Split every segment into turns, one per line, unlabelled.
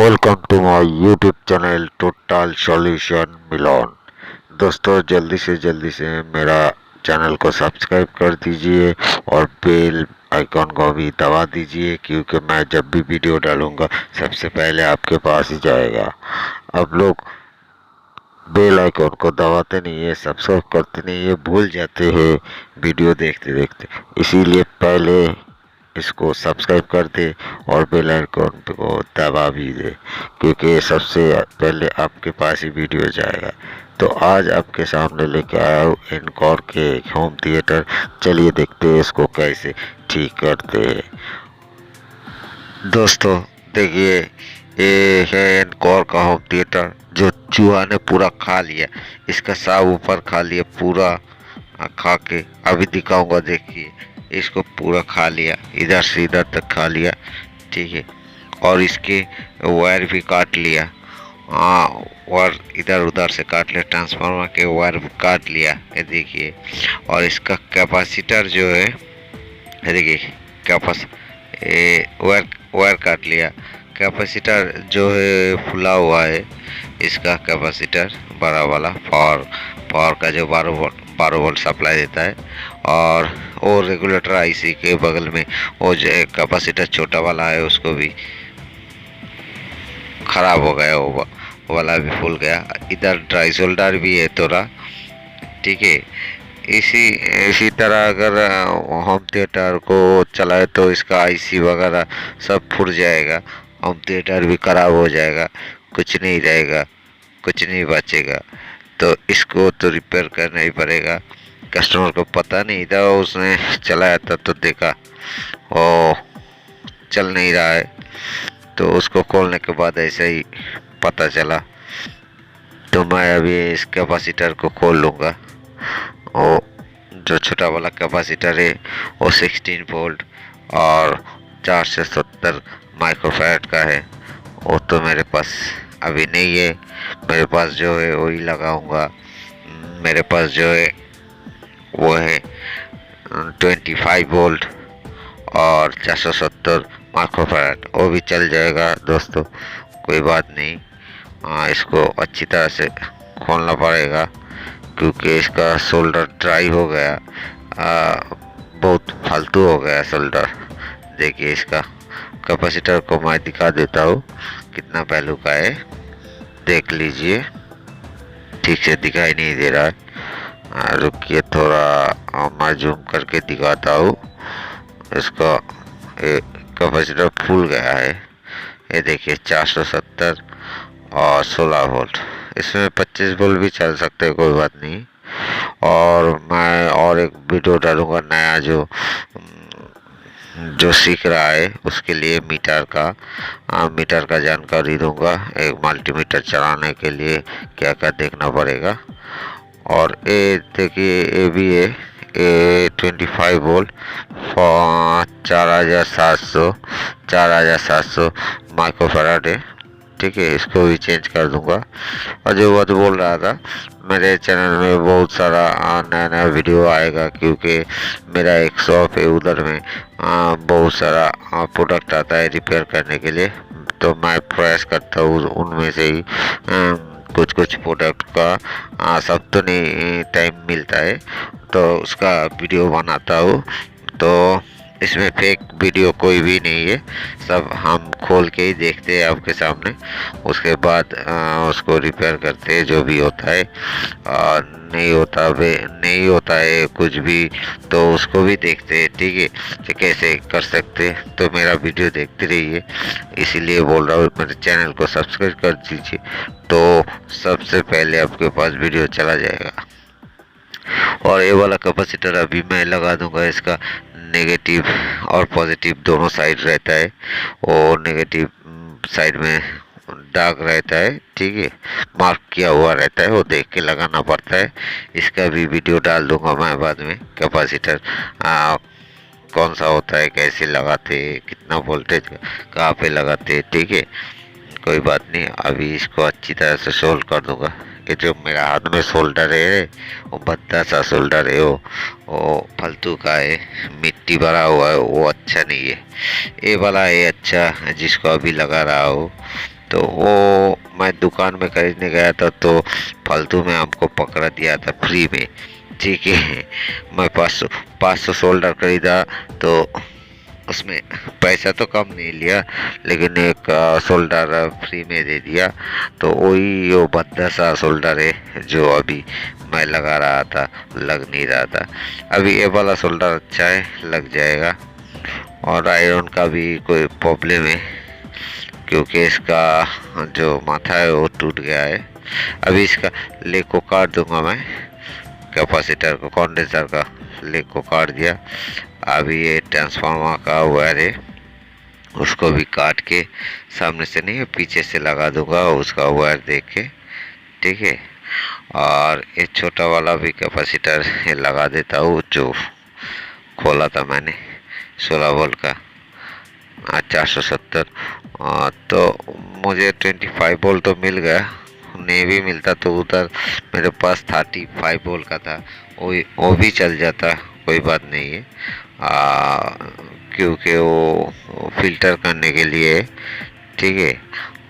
Welcome to my YouTube channel total solution Milan. दोस्तों जल्दी से मेरा चैनल को सब्सक्राइब कर दीजिए और बेल आइकॉन को भी दबा दीजिए, क्योंकि मैं जब भी वीडियो डालूंगा सबसे पहले आपके पास ही जाएगा। अब लोग बेल आइकॉन को दबाते नहीं है, सब्सक्राइब करते नहीं है, भूल जाते हैं वीडियो देखते देखते। इसीलिए पहले इसको सब्सक्राइब कर दे और बेल आइकॉन को दबा भी दे, क्योंकि सबसे पहले आपके पास ही वीडियो जाएगा। तो आज आपके सामने लेके आया हूँ एनकॉर के होम थिएटर। चलिए देखते हैं इसको कैसे ठीक करते हैं। दोस्तों देखिए, ये है एनकॉर का होम थिएटर जो चूहा ने पूरा खा लिया। इसका साफ ऊपर खा लिया पूरा, खा के अभी दिखाऊंगा। देखिए इसको पूरा खा लिया, इधर से इधर तक खा लिया, ठीक है। और इसके वायर भी काट लिया, और इधर उधर से काट लिया, ट्रांसफार्मर के वायर भी काट लिया, ये देखिए। और इसका कैपेसिटर जो है, देखिए वायर वायर काट लिया। कैपेसिटर जो है फुला हुआ है, इसका कैपेसिटर बड़ा वाला पावर का जो 12 वोल्ट सप्लाई देता है। और वो रेगुलेटर आईसी के बगल में वो जो कैपेसिटर छोटा वाला है, उसको भी खराब हो गया, वो वाला भी फूल गया। इधर ड्राई शोल्डर भी है थोड़ा, ठीक है। इसी तरह अगर होम थिएटर को चलाए तो इसका आईसी वगैरह सब फूट जाएगा, होम थिएटर भी खराब हो जाएगा, कुछ नहीं रहेगा, कुछ नहीं बचेगा। तो इसको तो रिपेयर करना ही पड़ेगा। कस्टमर को पता नहीं था, उसने चलाया था तो देखा वो चल नहीं रहा है, तो उसको खोलने के बाद ऐसे ही पता चला। तो मैं अभी इस कैपेसिटर को खोल लूँगा। वो जो छोटा वाला कैपेसिटर है वो 16 वोल्ट और 470 माइक्रोफैराड का है। वो तो मेरे पास अभी नहीं है, मेरे पास जो है वही लगाऊंगा। मेरे पास जो है वो है 25 वोल्ट और 470 माइक्रोफैराड, वो भी चल जाएगा दोस्तों, कोई बात नहीं। इसको अच्छी तरह से खोलना पड़ेगा, क्योंकि इसका शोल्डर ड्राई हो गया, बहुत फालतू हो गया शोल्डर। देखिए इसका कैपेसिटर को मैं दिखा देता हूँ कितना वैल्यू का है, देख लीजिए। ठीक से दिखाई नहीं दे रहा है, रुकिए थोड़ा मैं जूम करके दिखाता हूँ। इसका कैपेसिटर फूल गया है, ये देखिए 470 और 16 वोल्ट। इसमें 25 वोल्ट भी चल सकते हैं, कोई बात नहीं। और मैं और एक वीडियो डालूंगा नया, जो सीख रहा है उसके लिए मीटर का जानकारी दूंगा। एक मल्टीमीटर चलाने के लिए क्या क्या देखना पड़ेगा। और ये देखिए, ये भी है, ये 25 वोल्ट 4700 माइक्रोफैराड है, ठीक है। इसको भी चेंज कर दूंगा। और जो बात बोल रहा था, मेरे चैनल में बहुत सारा नया वीडियो आएगा, क्योंकि मेरा एक शॉप है, उधर में बहुत सारा प्रोडक्ट आता है रिपेयर करने के लिए। तो मैं प्रयास करता हूँ उनमें से ही कुछ प्रोडक्ट का सब तो नहीं टाइम मिलता है, तो उसका वीडियो बनाता हूँ। तो इसमें फेक वीडियो कोई भी नहीं है, सब हम खोल के ही देखते हैं आपके सामने, उसके बाद उसको रिपेयर करते हैं जो भी होता है। और नहीं होता है कुछ भी, तो उसको भी देखते हैं, ठीक है, कि कैसे कर सकते हैं। तो मेरा वीडियो देखते रहिए, इसीलिए बोल रहा हूँ मेरे चैनल को सब्सक्राइब कर दीजिए, तो सबसे पहले आपके पास वीडियो चला जाएगा। और ये वाला कैपेसिटर अभी मैं लगा दूंगा, इसका नेगेटिव और पॉजिटिव दोनों साइड रहता है। और नेगेटिव साइड में दाग रहता है, ठीक है, मार्क किया हुआ रहता है, वो देख के लगाना पड़ता है। इसका भी वीडियो डाल दूंगा मैं बाद में। कैपेसिटर कौन सा होता है, कैसे लगाते, कितना वोल्टेज कहाँ पे लगाते, ठीक है, कोई बात नहीं। अभी इसको अच्छी तरह से सोल्व कर दूंगा। ये जो मेरा हाथ में शोल्डर है, वो भद्दा सा शोल्डर है, वो फालतू का है, मिट्टी भरा हुआ है, वो अच्छा नहीं है। ये वाला है अच्छा, जिसको अभी लगा रहा हो, तो वो मैं दुकान में खरीदने गया था तो फालतू में हमको पकड़ा दिया था फ्री में। ठीक है, मैं 500 शोल्डर खरीदा तो उसमें पैसा तो कम नहीं लिया, लेकिन एक शोल्डर फ्री में दे दिया। तो वही वो भद्दा सा शोल्डर है जो अभी मैं लगा रहा था, लग नहीं रहा था। अभी ये वाला शोल्डर अच्छा है, लग जाएगा। और आयरन का भी कोई प्रॉब्लम है क्योंकि इसका जो माथा है वो टूट गया है। अभी इसका लेग को काट दूंगा मैं, कैपेसिटर को, कंडेंसर का लेग को काट दिया। अभी ये ट्रांसफार्मर का वायर है, उसको भी काट के, सामने से नहीं पीछे से लगा दूंगा उसका वायर देख के। ठीक है, और ये छोटा वाला भी कैपेसिटर लगा देता हूँ जो खोला था मैंने 16 वोल्ट का 470। तो मुझे 25 वोल्ट तो मिल गया, नहीं भी मिलता तो उधर मेरे पास 35 वोल्ट का था, वो भी चल जाता, कोई बात नहीं है। क्योंकि वो फिल्टर करने के लिए, ठीक है,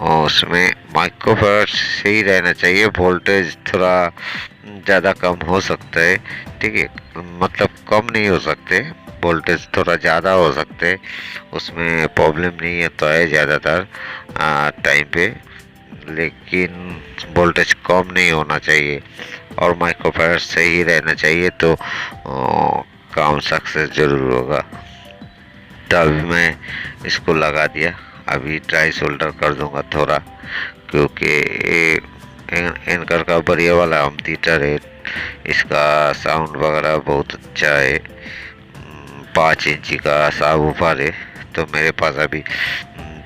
और उसमें माइक्रोफैराड से ही रहना चाहिए। वोल्टेज थोड़ा ज़्यादा कम हो सकता है, ठीक है, मतलब कम नहीं हो सकते, वोल्टेज थोड़ा ज़्यादा हो सकते हैं, उसमें प्रॉब्लम नहीं होता है ज़्यादातर टाइम पे, लेकिन वोल्टेज कम नहीं होना चाहिए और माइक्रोफैराड से ही रहना चाहिए, तो काम सक्सेस जरूर होगा। तो अभी मैं इसको लगा दिया, अभी ड्राई शोल्डर कर दूंगा थोड़ा, क्योंकि एंकर का बढ़िया वाला होम थिएटर है, इसका साउंड वगैरह बहुत अच्छा है। 5 इंची का सब ऊपर है, तो मेरे पास अभी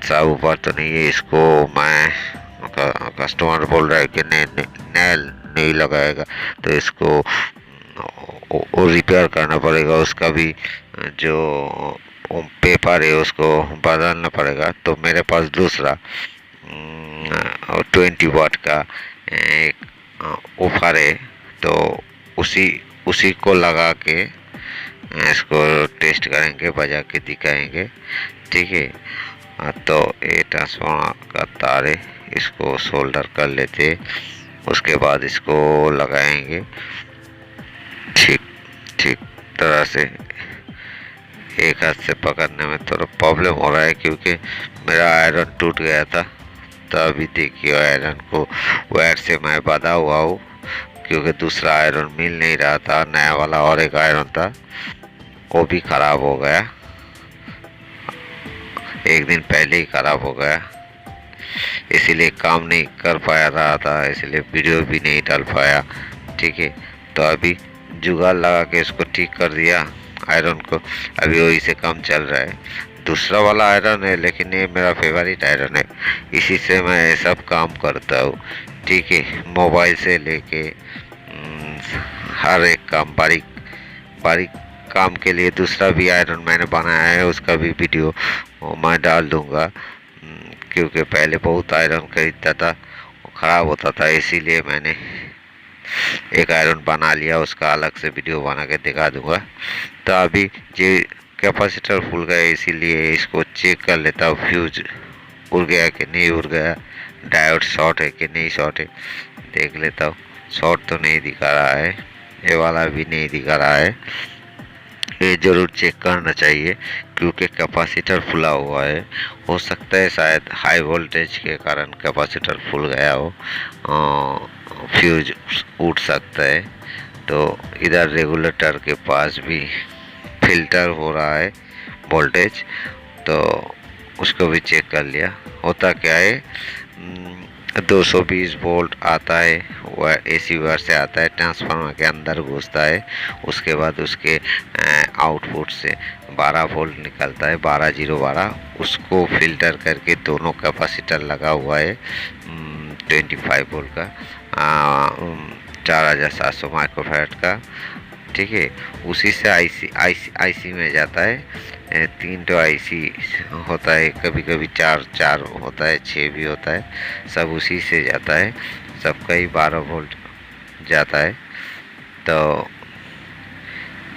सब ऊपर तो नहीं है। इसको मैं कस्टमर बोल रहा है कि नहीं लगाएगा, तो इसको वो रिपेयर करना पड़ेगा, उसका भी जो पेपर है उसको बदलना पड़ेगा। तो मेरे पास दूसरा 20 वाट का एक ऑफर है, तो उसी को लगा के इसको टेस्ट करेंगे, बजा के दिखाएंगे। ठीक है, तो ये ट्रांसफार्मर का तार है, इसको सोल्डर कर लेते, उसके बाद इसको लगाएंगे ठीक तरह से। एक हाथ से पकड़ने में थोड़ा प्रॉब्लम हो रहा है क्योंकि मेरा आयरन टूट गया था। तो अभी देखिए आयरन को वायर से मैं बांधा हुआ हूँ, क्योंकि दूसरा आयरन मिल नहीं रहा था, नया वाला और एक आयरन था वो भी खराब हो गया, एक दिन पहले ही खराब हो गया, इसीलिए काम नहीं कर पाया रहा था, इसलिए वीडियो भी नहीं डाल पाया। ठीक है, तो अभी जुगाड़ लगा के इसको ठीक कर दिया आयरन को, अभी वही से काम चल रहा है। दूसरा वाला आयरन है, लेकिन ये मेरा फेवरेट आयरन है, इसी से मैं सब काम करता हूँ। ठीक है, मोबाइल से लेके हर एक काम, बारीक बारीक काम के लिए दूसरा भी आयरन मैंने बनाया है, उसका भी वीडियो मैं डाल दूंगा, क्योंकि पहले बहुत आयरन खरीदता था, वो ख़राब होता था, इसीलिए मैंने एक आयरन बना लिया, उसका अलग से वीडियो बना के दिखा दूंगा। तो अभी ये कैपेसिटर फुल गया, इसीलिए इसको चेक कर लेता हूँ, फ्यूज उड़ गया कि नहीं उड़ गया, डायोड शॉर्ट है कि नहीं शॉर्ट है, देख लेता हूँ। शॉर्ट तो नहीं दिखा रहा है, ये वाला भी नहीं दिखा रहा है, ये जरूर चेक करना चाहिए क्योंकि कैपेसिटर फुला हुआ है। हो सकता है शायद हाई वोल्टेज के कारण कैपेसिटर फुल गया हो, फ्यूज उठ सकता है। तो इधर रेगुलेटर के पास भी फिल्टर हो रहा है वोल्टेज, तो उसको भी चेक कर लिया। होता क्या है, 220 वोल्ट आता है, वह एसी वायर से आता है, ट्रांसफार्मर के अंदर घुसता है, उसके बाद उसके आउटपुट से 12 वोल्ट निकलता है, 12 उसको फिल्टर करके दोनों कैपेसिटर लगा हुआ है 25 वोल्ट का 4700 माइक्रोफैराड का। ठीक है, उसी से आईसी में जाता है, 3 तो आईसी होता है, कभी कभी 4 होता है, 6 भी होता है, सब उसी से जाता है, सबका ही 12 वोल्ट जाता है। तो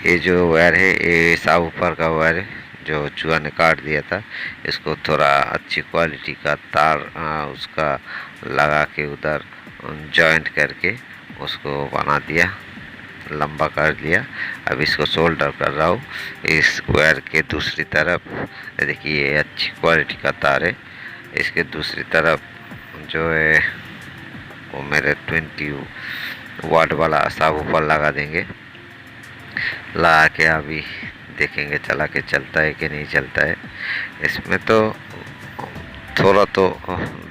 ये जो वायर है ये सब ऊपर का वायर है, जो चूहा ने काट दिया था, इसको थोड़ा अच्छी क्वालिटी का तार उसका लगा के उधर जॉइंट करके उसको बना दिया, लंबा कर दिया। अब इसको सोल्डर कर रहा हूँ इस वायर के दूसरी तरफ। देखिए ये अच्छी क्वालिटी का तार है। इसके दूसरी तरफ जो है वो मेरे 20 वाट वाला सब ऊपर लगा देंगे। लगा के अभी देखेंगे चला के चलता है कि नहीं चलता है। इसमें तो थोड़ा तो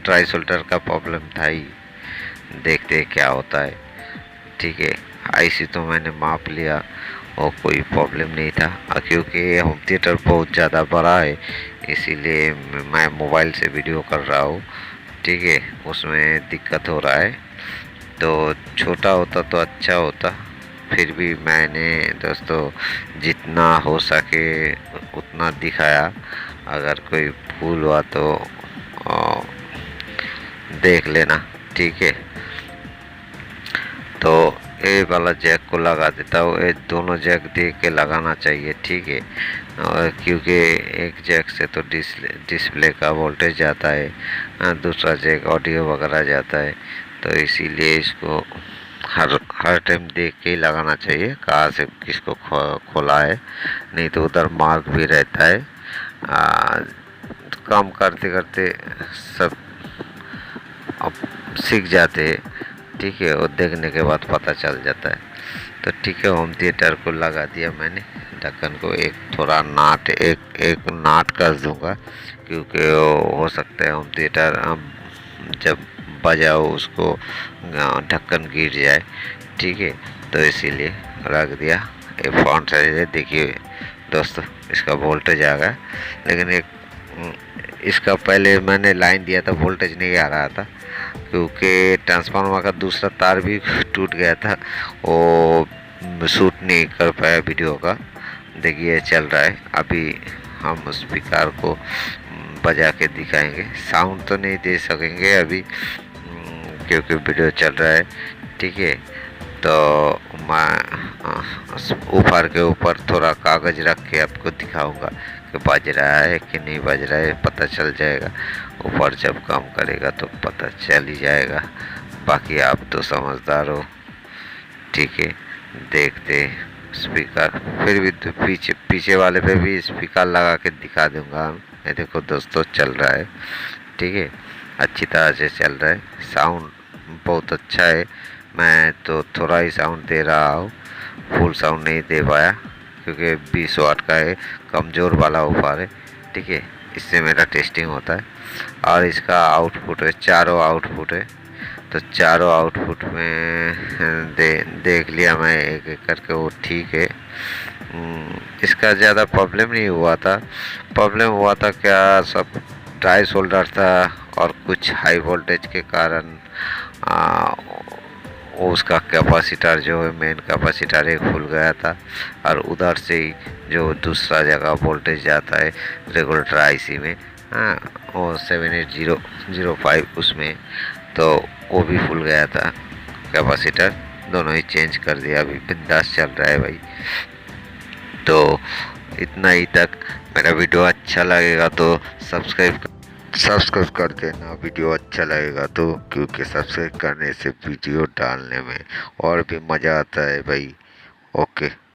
ड्राई शोल्डर का प्रॉब्लम था ही, देखते हैं क्या होता है। ठीक है, आईसी तो मैंने माप लिया और कोई प्रॉब्लम नहीं था, क्योंकि होम थिएटर बहुत ज़्यादा बड़ा है इसीलिए मैं मोबाइल से वीडियो कर रहा हूँ। ठीक है, उसमें दिक्कत हो रहा है। तो छोटा होता तो अच्छा होता, फिर भी मैंने दोस्तों जितना हो सके उतना दिखाया। अगर कोई भूल हुआ तो देख लेना। ठीक है, तो ये वाला जैक को लगा देता हूँ। ये दोनों जैक दे के लगाना चाहिए। ठीक है, और क्योंकि एक जैक से तो डिस्प्ले का वोल्टेज जाता है, दूसरा जैक ऑडियो वगैरह जाता है, तो इसीलिए इसको हर टाइम देख के ही लगाना चाहिए कहाँ से किसको खोला है, नहीं तो उधर मार्क भी रहता है। काम करते करते सब अब सीख जाते हैं। ठीक है, और देखने के बाद पता चल जाता है। तो ठीक है, होम थिएटर को लगा दिया मैंने। ढक्कन को एक थोड़ा नाट एक नाट कर दूंगा, क्योंकि हो सकता है होम थिएटर जब बजाओ उसको ढक्कन गिर जाए। ठीक है, तो इसीलिए रख दिया। ये फ्रंट साइड है, देखिए दोस्तों इसका वोल्टेज आ गया, लेकिन एक इसका पहले मैंने लाइन दिया था वोल्टेज नहीं आ रहा था, क्योंकि ट्रांसफार्मर का दूसरा तार भी टूट गया था, वो शूट नहीं कर पाया वीडियो का। देखिए चल रहा है। अभी हम स्पीकर को बजा के दिखाएंगे, साउंड तो नहीं दे सकेंगे अभी क्योंकि वीडियो चल रहा है। ठीक है, तो मैं ऊपर के ऊपर थोड़ा कागज रख के आपको दिखाऊंगा कि बज रहा है कि नहीं बज रहा है, पता चल जाएगा। ऊपर जब काम करेगा तो पता चल ही जाएगा। बाकी आप तो समझदार हो। ठीक है, देखते स्पीकर, फिर भी तो पीछे वाले पे भी स्पीकर लगा के दिखा दूंगा। ये देखो दोस्तों चल रहा है। ठीक है, अच्छी तरह से चल रहा है, साउंड बहुत अच्छा है। मैं तो थोड़ा ही साउंड दे रहा हूँ, फुल साउंड नहीं दे पाया क्योंकि 20 वाट का है, कमज़ोर वाला ऊपर है। ठीक है, इससे मेरा टेस्टिंग होता है। और इसका आउटपुट है, चारों आउटपुट है, तो चारों आउटपुट में देख लिया मैं एक एक करके, वो ठीक है। इसका ज़्यादा प्रॉब्लम नहीं हुआ था। प्रॉब्लम हुआ था क्या, सब ड्राई शोल्डर था और कुछ हाई वोल्टेज के कारण उसका कैपेसिटर जो है, मेन कैपेसिटर एक खुल गया था, और उधर से ही जो दूसरा जगह वोल्टेज जाता है रेगुलेटर आईसी में, हाँ वो 78005 उसमें, तो वो भी खुल गया था कैपेसिटर। दोनों ही चेंज कर दिया, अभी बिंदास चल रहा है भाई। तो इतना ही तक। मेरा वीडियो अच्छा लगेगा तो सब्सक्राइब कर देना, वीडियो अच्छा लगेगा तो, क्योंकि सब्सक्राइब करने से वीडियो डालने में और भी मज़ा आता है भाई। ओके।